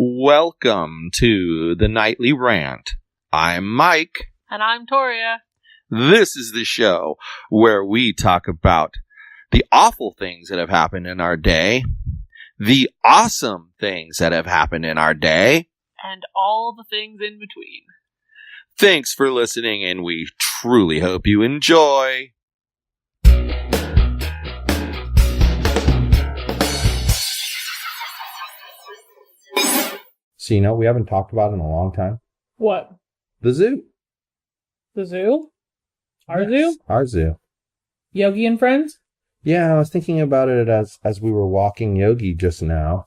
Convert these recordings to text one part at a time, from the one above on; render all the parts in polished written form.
Welcome to the Nightly Rant. I'm Mike. And I'm Torya. This is the show where we talk about the awful things that have happened in our day, the awesome things that have happened in our day, and all the things in between. Thanks for listening, and we truly hope you enjoy. So, you know, we haven't talked about it in a long time. What? The zoo. The zoo? Our Yes, zoo? Our zoo. Yogi and friends? Yeah, I was thinking about it as we were walking Yogi just now.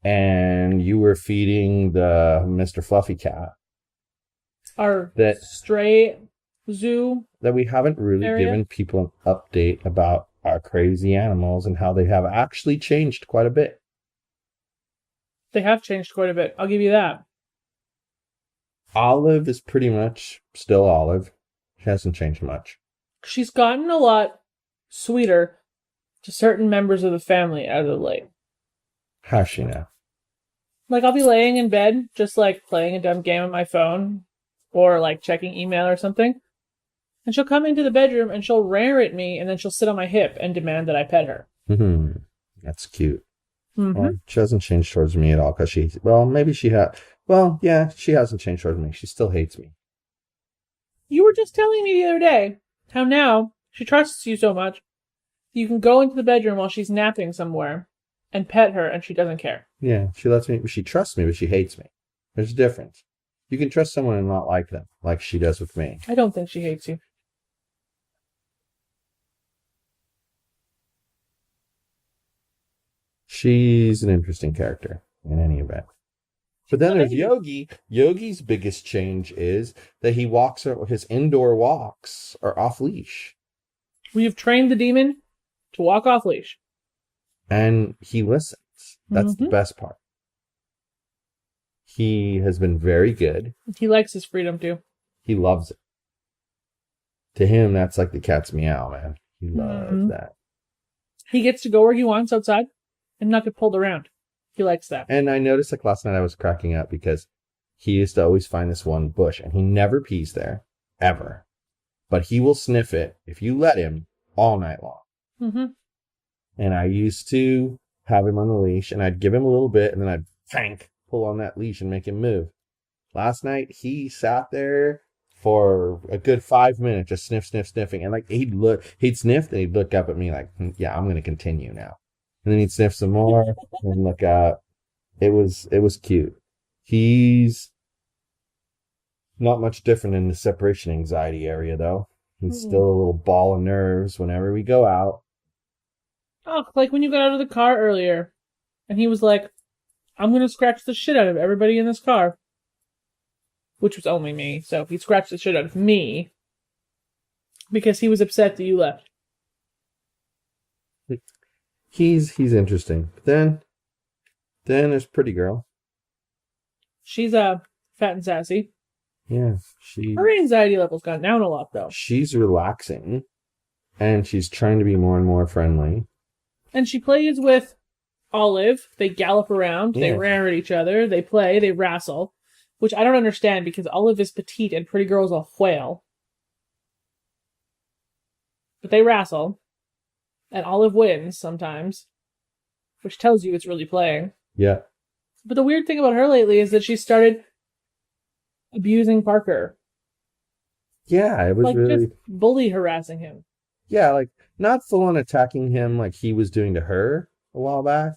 And you were feeding the Mr. Fluffy cat. Our stray zoo? That we haven't really given people an update about our crazy animals and how they have actually changed quite a bit. They have changed quite a bit. I'll give you that. Olive is pretty much still Olive. She hasn't changed much. She's gotten a lot sweeter to certain members of the family as of late. How's she now? Like, I'll be laying in bed, just like playing a dumb game on my phone, or like checking email or something. And she'll come into the bedroom and she'll rear at me, and then she'll sit on my hip and demand that I pet her. That's cute. Mm-hmm. Well, she hasn't changed towards me at all because she hasn't changed towards me. She still hates me. You were just telling me the other day how now she trusts you so much you can go into the bedroom while she's napping somewhere and pet her and she doesn't care. Yeah, she lets me. She trusts me, but she hates me. There's a difference. You can trust someone and not like them, like she does with me. I don't think she hates you. She's an interesting character in any event. But then there's Yogi. Yogi's biggest change is that he walks, his indoor walks are off leash. We have trained the demon to walk off leash. And he listens. That's the best part. He has been very good. He likes his freedom too. He loves it. To him, that's like the cat's meow, man. He loves that. He gets to go where he wants outside and not get pulled around. He likes that. And I noticed, like, last night I was cracking up because he used to always find this one bush, and he never pees there, ever. But he will sniff it, if you let him, all night long. Mm-hmm. And I used to have him on the leash, and I'd give him a little bit, and then I'd pull on that leash and make him move. Last night, he sat there for a good 5 minutes, just sniffing. And, like, he'd sniff, and he'd look up at me like, yeah, I'm going to continue now. And then he'd sniff some more and look up. It was cute. He's not much different in the separation anxiety area, though. He's still a little ball of nerves whenever we go out. Oh, like when you got out of the car earlier, and he was like, I'm going to scratch the shit out of everybody in this car. Which was only me, so he scratched the shit out of me because he was upset that you left. He's interesting. But then there's Pretty Girl. She's fat and sassy. Yeah, her anxiety level's gone down a lot, though. She's relaxing, and she's trying to be more and more friendly. And she plays with Olive. They gallop around. Yeah. They rear at each other. They play. They wrestle, which I don't understand because Olive is petite and Pretty Girl's a whale. But they wrestle. And Olive wins sometimes, which tells you it's really playing. Yeah. But the weird thing about her lately is that she started abusing Parker. Yeah, it was like really... just bully harassing him. Yeah, like, not full-on attacking him like he was doing to her a while back.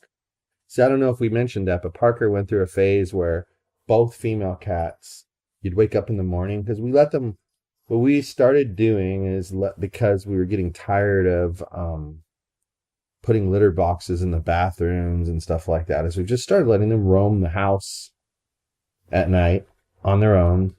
See, I don't know if we mentioned that, but Parker went through a phase where both female cats, you'd wake up in the morning, because we let them... What we started doing is, because we were getting tired of putting litter boxes in the bathrooms and stuff like that, is we just started letting them roam the house at night on their own.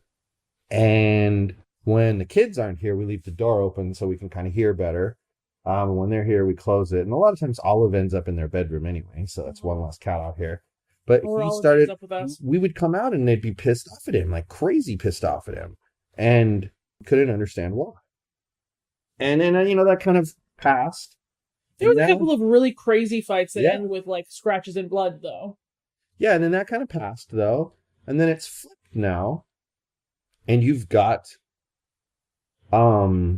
And when the kids aren't here, we leave the door open so we can kind of hear better. When they're here, we close it. And a lot of times Olive ends up in their bedroom anyway, so that's one less cat out here. But we would come out and they'd be pissed off at him, like crazy pissed off at him. And couldn't understand why. And then, that kind of passed. There was a couple of really crazy fights that end with, like, scratches and blood, though. Yeah, and then that kind of passed, though. And then it's flipped now. And you've got Parker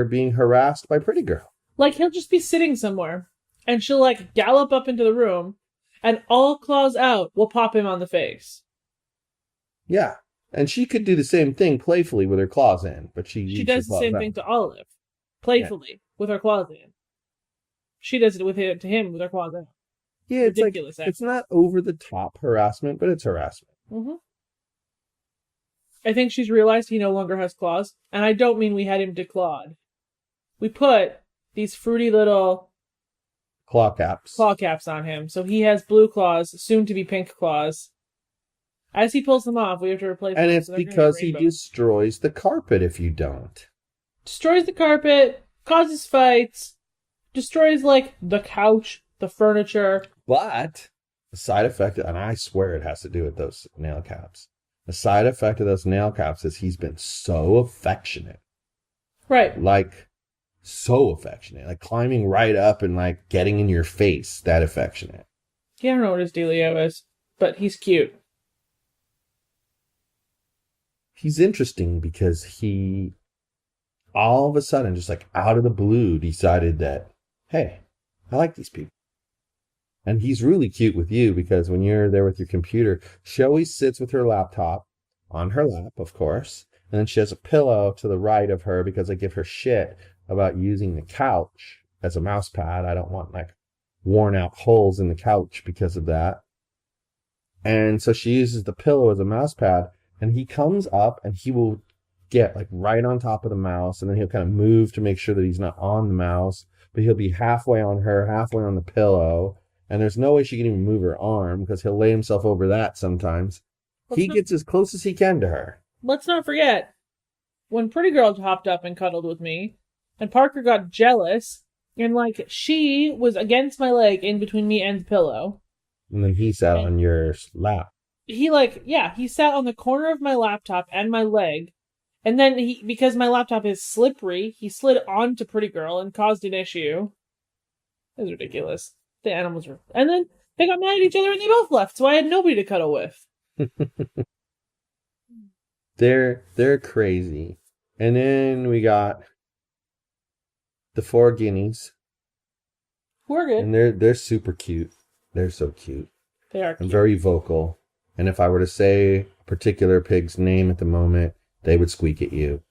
being harassed by Pretty Girl. Like, he'll just be sitting somewhere, and she'll, like, gallop up into the room, and all claws out will pop him on the face. Yeah. And she could do the same thing playfully with her claws in, but she does the same thing to Olive, playfully, with her claws in. She does it to him with her claws out. Yeah, it's ridiculous. Like, it's not over the top harassment, but it's harassment. Mm-hmm. I think she's realized he no longer has claws, and I don't mean we had him declawed. We put these fruity little claw caps on him, so he has blue claws, soon to be pink claws. As he pulls them off, we have to replace them. And it's because he destroys the carpet if you don't. Destroys the carpet, causes fights, destroys, like, the couch, the furniture. But the side effect, and I swear it has to do with those nail caps. The side effect of those nail caps is he's been so affectionate. Right. Like, so affectionate. Like, climbing right up and, like, getting in your face. That affectionate. Yeah, I don't know what his dealio is, but he's cute. He's interesting because he, all of a sudden, just like out of the blue, decided that, hey, I like these people. And he's really cute with you because when you're there with your computer, she always sits with her laptop on her lap, of course. And then she has a pillow to the right of her because I give her shit about using the couch as a mouse pad. I don't want like worn out holes in the couch because of that. And so she uses the pillow as a mouse pad. And he comes up and he will get like right on top of the mouse. And then he'll kind of move to make sure that he's not on the mouse. But he'll be halfway on her, halfway on the pillow. And there's no way she can even move her arm because he'll lay himself over that sometimes. He gets as close as he can to her. Let's not forget, when Pretty Girl hopped up and cuddled with me, and Parker got jealous, and like she was against my leg in between me and the pillow. And then he sat on your lap. He sat on the corner of my laptop and my leg. And then because my laptop is slippery, he slid onto Pretty Girl and caused an issue. It was ridiculous. The animals were... And then they got mad at each other and they both left, so I had nobody to cuddle with. They're crazy. And then we got the 4 guineas. Who are good. And they're super cute. They're so cute. They are cute. And very vocal. And if I were to say a particular pig's name at the moment, they would squeak at you.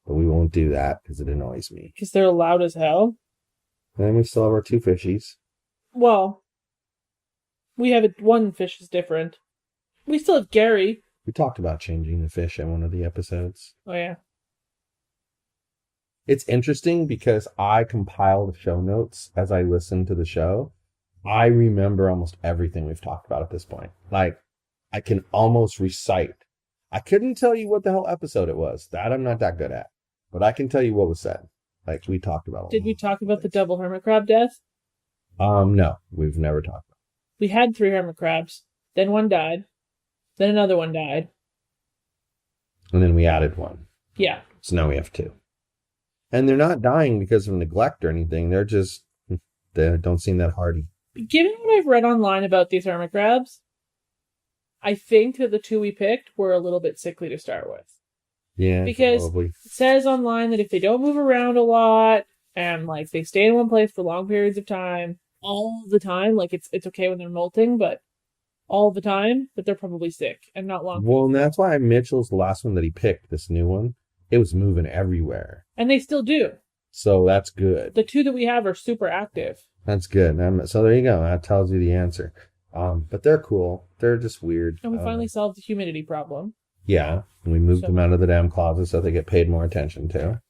But we won't do that because it annoys me. Because they're loud as hell? And then we still have our 2 fishies. Well, we have one fish is different. We still have Gary. We talked about changing the fish in one of the episodes. Oh, yeah. It's interesting because I compile the show notes as I listen to the show. I remember almost everything we've talked about at this point. Like, I can almost recite. I couldn't tell you what the hell episode it was. That I'm not that good at. But I can tell you what was said. Like, we talked about it. Did we talk about the double hermit crab death? No. We've never talked about it. We had 3 hermit crabs. Then one died. Then another one died. And then we added 1. Yeah. So now we have 2. And they're not dying because of neglect or anything. They're just... They don't seem that hardy. Given what I've read online about these hermit crabs, I think that the 2 we picked were a little bit sickly to start with. Yeah, because probably. It says online that if they don't move around a lot and like they stay in one place for long periods of time, all the time, like it's okay when they're molting, but all the time, that they're probably sick and not long. Well, and that's why Mitchell's the last one that he picked, this new one, it was moving everywhere. And they still do. So that's good. The 2 that we have are super active. That's good. So there you go. That tells you the answer. But they're cool. They're just weird. And we finally solved the humidity problem. Yeah. And we moved them out of the damn closet so they get paid more attention to.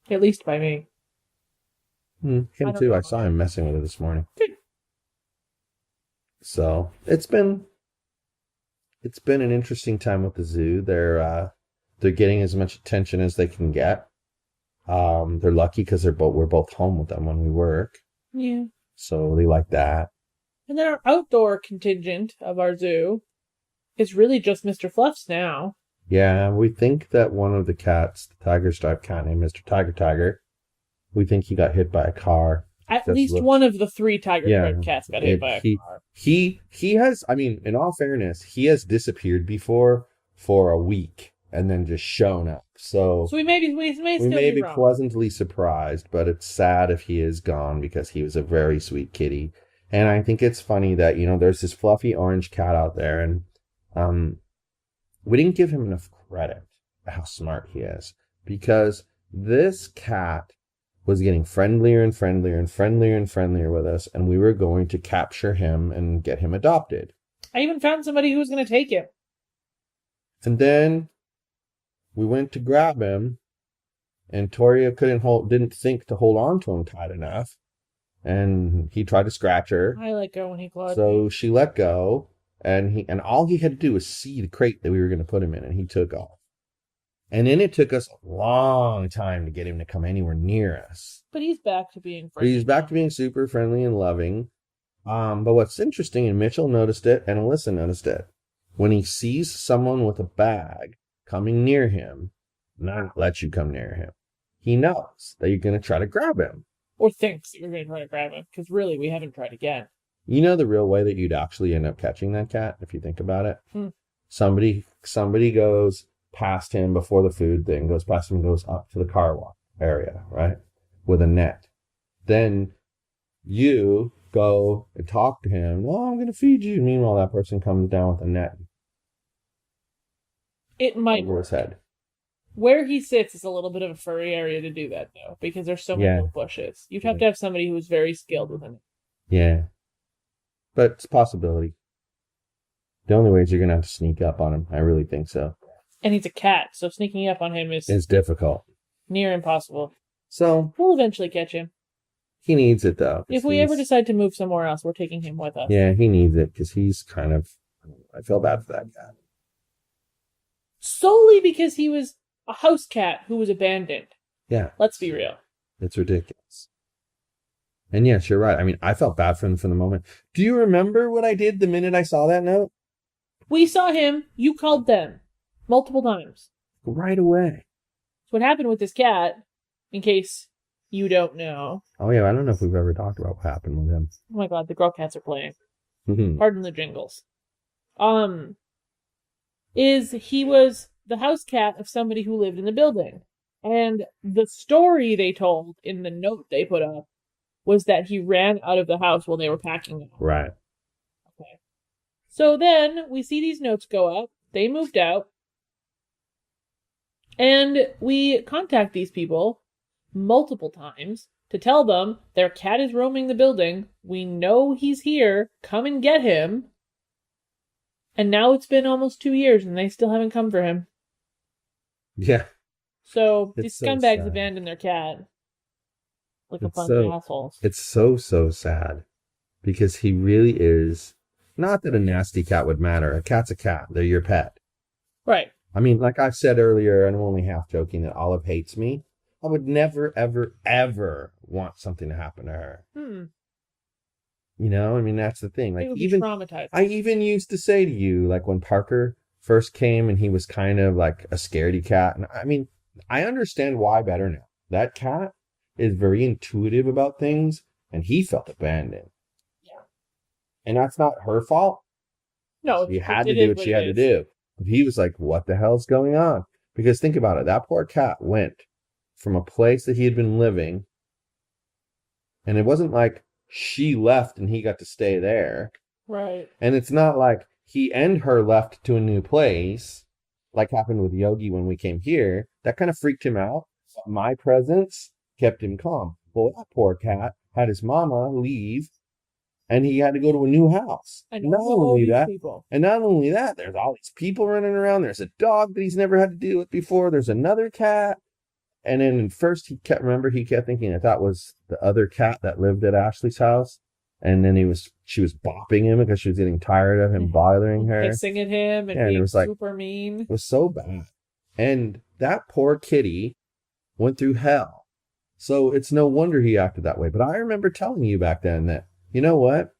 At least by me. Him too. I saw him messing with it this morning. So it's been an interesting time with the zoo. They're getting as much attention as they can get. They're lucky because we're both home with them when we work. Yeah. So they like that. And then our outdoor contingent of our zoo is really just Mr. Fluffs now. Yeah, we think that one of the cats, the tiger stripe cat named Mr. Tiger, we think he got hit by a car At Just least looks- one of the 3 tiger Yeah, striped cats got hit by a car. He has, I mean, in all fairness, he has disappeared before for a week and then just shown up. So we may be wrong. pleasantly surprised, but it's sad if he is gone because he was a very sweet kitty. And I think it's funny that, there's this fluffy orange cat out there, and we didn't give him enough credit for how smart he is, because this cat was getting friendlier and friendlier and friendlier and friendlier with us, and we were going to capture him and get him adopted. I even found somebody who was going to take him. And then we went to grab him, and Torya didn't think to hold on to him tight enough, and he tried to scratch her. I let go when he clawed So me. she let go, and all he had to do was see the crate that we were going to put him in, and he took off. And then it took us a long time to get him to come anywhere near us. But he's back to being But friendly. he's back to being super friendly and loving. But what's interesting, and Mitchell noticed it, and Alyssa noticed it, when he sees someone with a bag coming near him, not let you come near him, he knows that you're going to try to grab him. Or thinks that you're going to try to grab him. Because really, we haven't tried again. You know the real way that you'd actually end up catching that cat, if you think about it? Somebody goes past him before the food thing, goes past him, goes up to the car wash area, right? With a net. Then you go and talk to him. Oh, I'm going to feed you. Meanwhile, that person comes down with a net It might over his head. Where he sits is a little bit of a furry area to do that, though, because there's so many little bushes. You'd have to have somebody who's very skilled with it. Yeah. But it's a possibility. The only way is you're going to have to sneak up on him. I really think so. And he's a cat, so sneaking up on him is It's difficult. near impossible. So We'll eventually catch him. he needs it, though. If we ever decide to move somewhere else, we're taking him with us. Yeah, he needs it because he's kind of... I feel bad for that cat. Solely because he was a house cat who was abandoned. Yeah. Let's be real. It's ridiculous. And yes, you're right. I mean, I felt bad for him from the moment. Do you remember what I did the minute I saw that note? We saw him. You called them. Multiple times. Right away. So what happened with this cat, in case you don't know. Oh, yeah. I don't know if we've ever talked about what happened with him. Oh my god, the girl cats are playing. Mhm. Pardon the jingles. Is he was the house cat of somebody who lived in the building. And the story they told in the note they put up was that he ran out of the house while they were packing it. Right. Okay. So then we see these notes go up. They moved out. And we contact these people multiple times to tell them their cat is roaming the building. We know he's here. Come and get him. And now it's been almost 2 years and they still haven't come for him. Yeah. So It's these so scumbags sad. abandoned their cat. Like a It's bunch so- of assholes. It's so sad because he really is... Not that a nasty cat would matter. A cat's a cat. They're your pet. Right. I mean, like I said earlier, and I'm only half joking, that Olive hates me. I would never, ever, ever want something to happen to her. You know, I mean, that's the thing. They Like, would be even traumatized. I even used to say to you, like when Parker first came and he was kind of like a scaredy cat. And I mean, I understand why better now. That cat is very intuitive about things, and he felt abandoned. Yeah. And that's not her fault. No, She had to it do is what she it had to is. do. But he was like, what the hell's going on? Because think about it. That poor cat went from a place that he had been living, and it wasn't like she left and he got to stay there. Right. And it's not like he and her left to a new place, like happened with Yogi when we came here. That kind of freaked him out. My presence kept him calm. Well, that poor cat had his mama leave, and he had to go to a new house. I know Not all only these that, people. and not only that, there's all these people running around. There's a dog that he's never had to deal with before. There's another cat. And then at first he kept thinking that that was the other cat that lived at Ashley's house. And then she was bopping him because she was getting tired of him bothering her. Hissing at him and Yeah, and it being was like- super mean. It was so bad. And that poor kitty went through hell. So it's no wonder he acted that way. But I remember telling you back then that, you know what?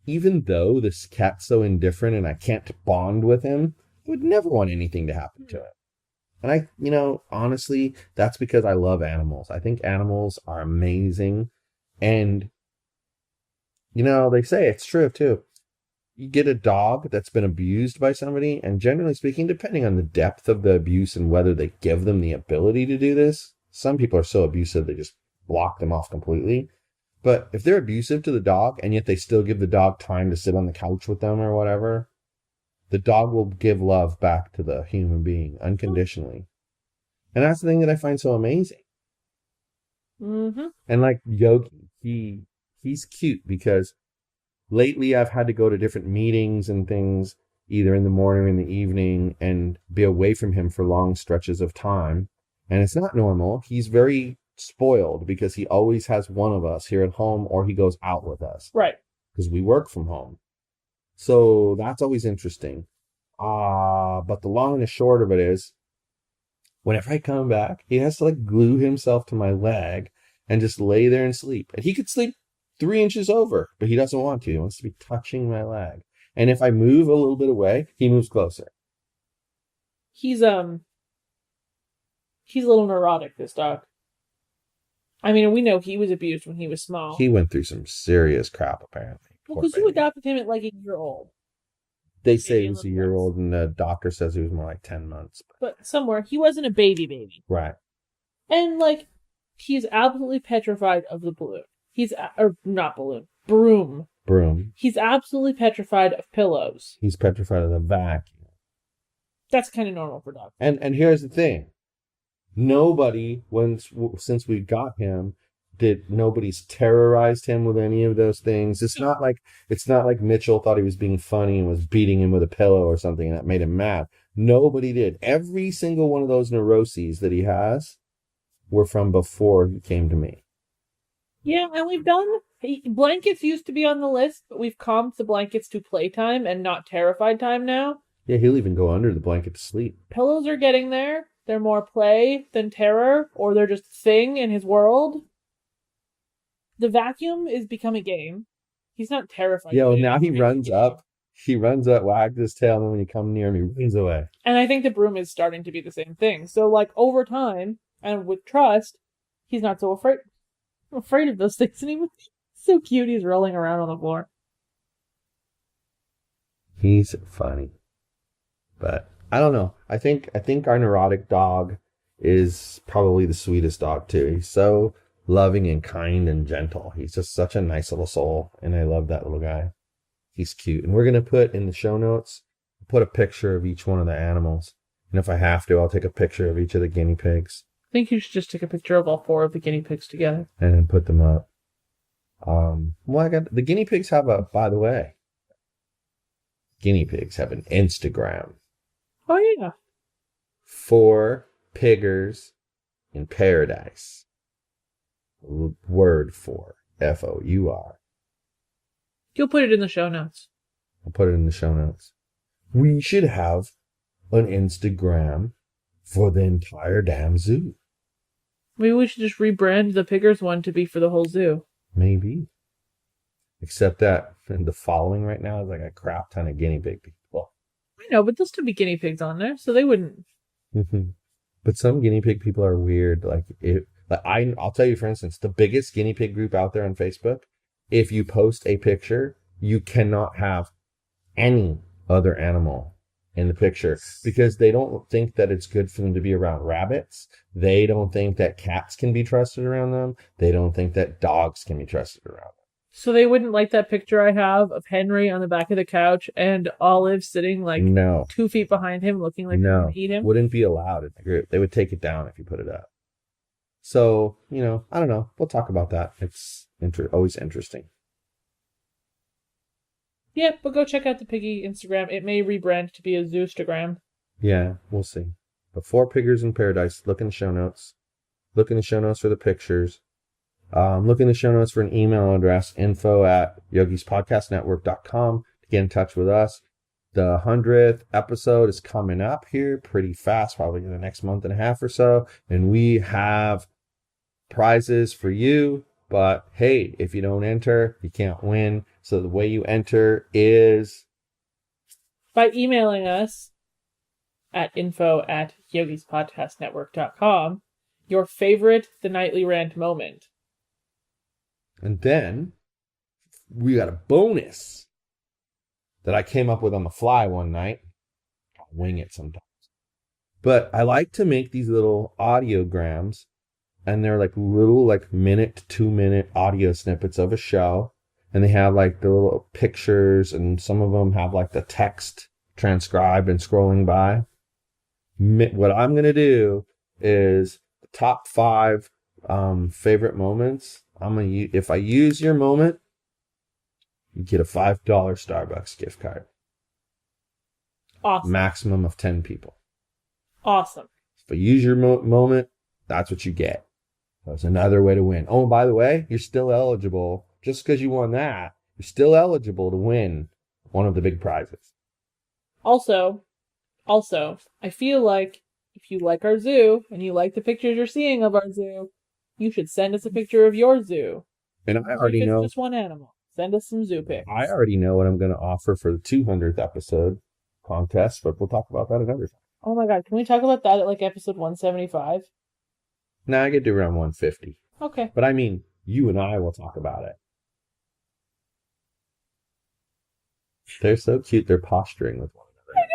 Even though this cat's so indifferent and I can't bond with him, I would never want anything to happen to it. And honestly, that's because I love animals. I think animals are amazing. And, they say it's true too. You get a dog that's been abused by somebody, and generally speaking, depending on the depth of the abuse and whether they give them the ability to do this, some people are so abusive they just block them off completely. But if they're abusive to the dog and yet they still give the dog time to sit on the couch with them or whatever, the dog will give love back to the human being unconditionally. And that's the thing that I find so amazing. Mm-hmm. And like Yogi, he's cute because lately I've had to go to different meetings and things, either in the morning or in the evening, and be away from him for long stretches of time. And it's not normal. He's very spoiled because he always has one of us here at home, or he goes out with us. Right. Because we work from home. So that's always interesting. But the long and the short of it is, whenever I come back, he has to like glue himself to my leg and just lay there and sleep. And he could sleep 3 inches over, but he doesn't want to. He wants to be touching my leg. And if I move a little bit away, he moves closer. He's a little neurotic, this dog. I mean, we know he was abused when he was small. He went through some serious crap, apparently. Well, because you adopted him at like a year old. They say he was a year old, and the doctor says he was more like 10 months. But somewhere, he wasn't a baby. Right. And, like, he's absolutely petrified of the balloon. Or not balloon, broom. He's absolutely petrified of pillows. He's petrified of the vacuum. That's kind of normal for dogs. And here's the thing. Nobody, since we got him, nobody's terrorized him with any of those things. It's not like Mitchell thought he was being funny and was beating him with a pillow or something, and that made him mad. Nobody did. Every single one of those neuroses that he has were from before he came to me. Yeah, and we've done... Blankets used to be on the list, but we've calmed the blankets to playtime and not terrified time now. Yeah, he'll even go under the blanket to sleep. Pillows are getting there. They're more play than terror, or they're just a thing in his world. The vacuum is become a game. He's not terrified. Yeah, well, now he runs up. He runs up, wags his tail, and then when you come near him, he runs away. And I think the broom is starting to be the same thing. So, like, over time, and with trust, he's not so afraid of those things anymore. So cute, he's rolling around on the floor. He's funny. But I don't know. I think our neurotic dog is probably the sweetest dog too. He's so loving and kind and gentle. He's just such a nice little soul, and I love that little guy. He's cute. And we're going to put in the show notes, put a picture of each one of the animals. And if I have to, I'll take a picture of each of the guinea pigs. I think you should just take a picture of all 4 of the guinea pigs together. And then put them up. The guinea pigs have by the way, guinea pigs have an Instagram. Oh, yeah. 4 piggers in paradise. Word for FOUR. You'll put it in the show notes. I'll put it in the show notes. We should have an Instagram for the entire damn zoo. Maybe we should just rebrand the piggers one to be for the whole zoo. Maybe. Except that the following right now is like a crap ton of guinea pig people. I know, but there'll still be guinea pigs on there, so they wouldn't. Mm-hmm. But some guinea pig people are weird. I'll tell you, for instance, the biggest guinea pig group out there on Facebook, if you post a picture, you cannot have any other animal in the picture because they don't think that it's good for them to be around rabbits. They don't think that cats can be trusted around them. They don't think that dogs can be trusted around them. So they wouldn't like that picture I have of Henry on the back of the couch and Olive sitting 2 feet behind him looking like they're going to eat him? Wouldn't be allowed in the group. They would take it down if you put it up. So, I don't know. We'll talk about that. It's always interesting. Yeah, but go check out the Piggy Instagram. It may rebrand to be a Zoostagram. Yeah, we'll see. But 4 piggers in paradise. Look in the show notes. Look in the show notes for the pictures. Look in the show notes for an email address, info@yogispodcastnetwork.com to get in touch with us. The 100th episode is coming up here pretty fast, probably in the next month and a half or so. And we have prizes for you. But hey, if you don't enter, you can't win. So the way you enter is by emailing us at info@yogispodcastnetwork.com your favorite The Nightly Rant moment. And then we got a bonus that I came up with on the fly one night. I'll wing it sometimes. But I like to make these little audiograms, and they're like little minute to 2 minute audio snippets of a show. And they have like the little pictures, and some of them have like the text transcribed and scrolling by. What I'm going to do is the top 5 favorite moments. If I use your moment, you get a $5 Starbucks gift card. Awesome. Maximum of 10 people. Awesome. If I use your moment, that's what you get. That's another way to win. Oh, by the way, you're still eligible. Just because you won that, you're still eligible to win one of the big prizes. Also, I feel like if you like our zoo and you like the pictures you're seeing of our zoo, you should send us a picture of your zoo. And I already if it's know. Just one animal. Send us some zoo pics. I already know what I'm going to offer for the 200th episode contest, but we'll talk about that another time. Oh my god, can we talk about that at like episode 175? Nah, I get to around 150. Okay. But I mean, you and I will talk about it. They're so cute. They're posturing with one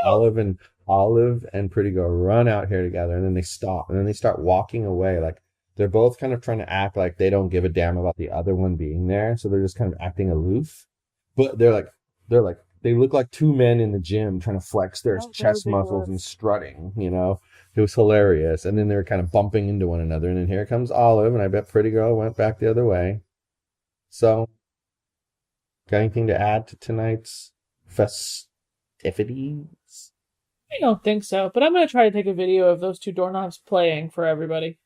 another. Olive and Pretty Girl run out here together, and then they stop, and then they start walking away. Like they're both kind of trying to act like they don't give a damn about the other one being there, so they're just kind of acting aloof. But they look like 2 men in the gym trying to flex their chest muscles and strutting. You know, it was hilarious. And then they were kind of bumping into one another, and then here comes Olive, and I bet Pretty Girl went back the other way. So, got anything to add to tonight's festivities? I don't think so, but I'm going to try to take a video of those 2 doorknobs playing for everybody.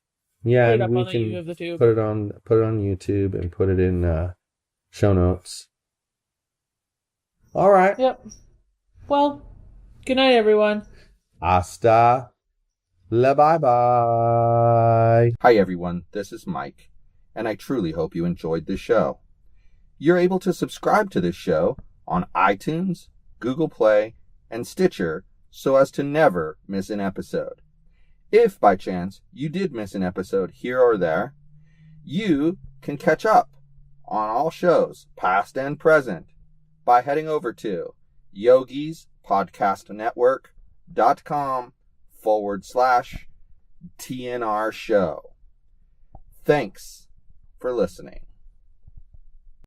Yeah, Put it up and we on the can YouTube of the tube. put it on YouTube and put it in show notes. All right. Yep. Well, good night, everyone. Hasta la bye-bye. Hi everyone, this is Mike, and I truly hope you enjoyed this show. You're able to subscribe to this show on iTunes, Google Play, and Stitcher so as to never miss an episode. If by chance you did miss an episode here or there, you can catch up on all shows, past and present, by heading over to yogispodcastnetwork.com/TNR show. Thanks for listening.